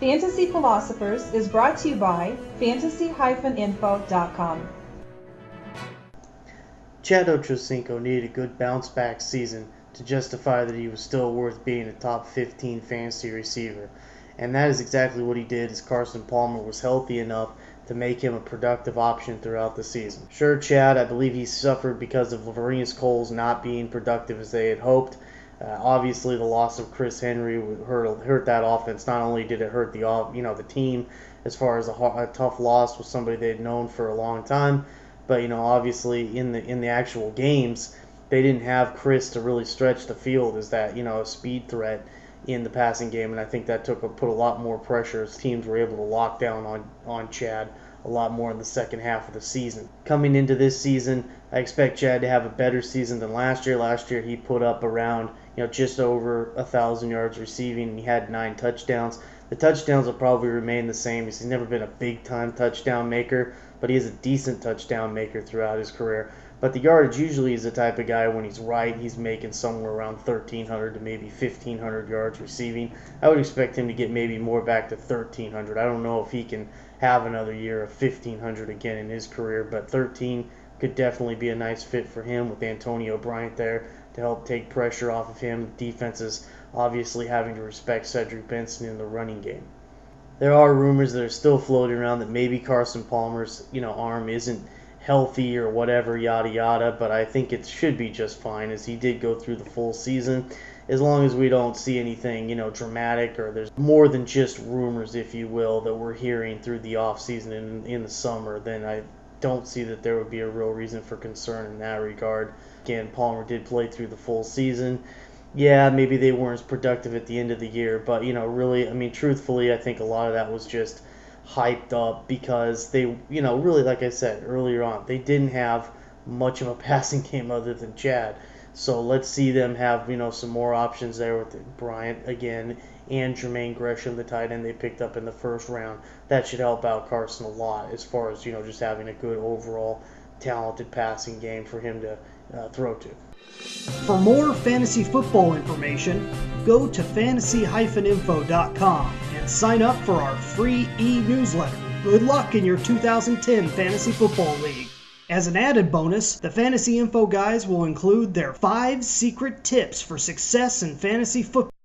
Fantasy Philosophers is brought to you by fantasy-info.com. Chad Ochocinco needed a good bounce-back season to justify that he was still worth being a top 15 fantasy receiver. And that is exactly what he did as Carson Palmer was healthy enough to make him a productive option throughout the season. Sure, Chad, I believe he suffered because of Laveranues Coles not being productive as they had hoped. Obviously, the loss of Chris Henry hurt that offense. Not only did it hurt the team as far as a tough loss with somebody they'd known for a long time, but obviously in the actual games they didn't have Chris to really stretch the field as that a speed threat in the passing game, and I think that put a lot more pressure as teams were able to lock down on Chad a lot more in the second half of the season. Coming into this season, I expect Chad to have a better season than last year. Last year he put up around just over 1,000 yards receiving, and he had 9 touchdowns. The touchdowns will probably remain the same. He's never been a big-time touchdown maker, but he is a decent touchdown maker throughout his career. But the yardage usually is the type of guy when he's right, he's making somewhere around 1,300 to maybe 1,500 yards receiving. I would expect him to get maybe more back to 1,300. I don't know if he can have another year of 1,500 again in his career, but 13 could definitely be a nice fit for him with Antonio Bryant there to help take pressure off of him. Defense is obviously having to respect Cedric Benson in the running game. There are rumors that are still floating around that maybe Carson Palmer's arm isn't healthy or whatever, yada yada, but I think it should be just fine as he did go through the full season. As long as we don't see anything dramatic, or there's more than just rumors, if you will, that we're hearing through the off season and in the summer, then I don't see that there would be a real reason for concern in that regard. Again, Palmer did play through the full season. Yeah, maybe they weren't as productive at the end of the year, but really, truthfully, I think a lot of that was just hyped up because they, really, like I said earlier on, they didn't have much of a passing game other than Chad. So let's see them have, some more options there with Bryant again and Jermaine Gresham, the tight end they picked up in the first round. That should help out Carson a lot as far as, just having a good overall talented passing game for him to throw to. For more fantasy football information, go to fantasy-info.com and sign up for our free e-newsletter. Good luck in your 2010 Fantasy Football League. As an added bonus, the Fantasy Info guys will include their 5 secret tips for success in fantasy football.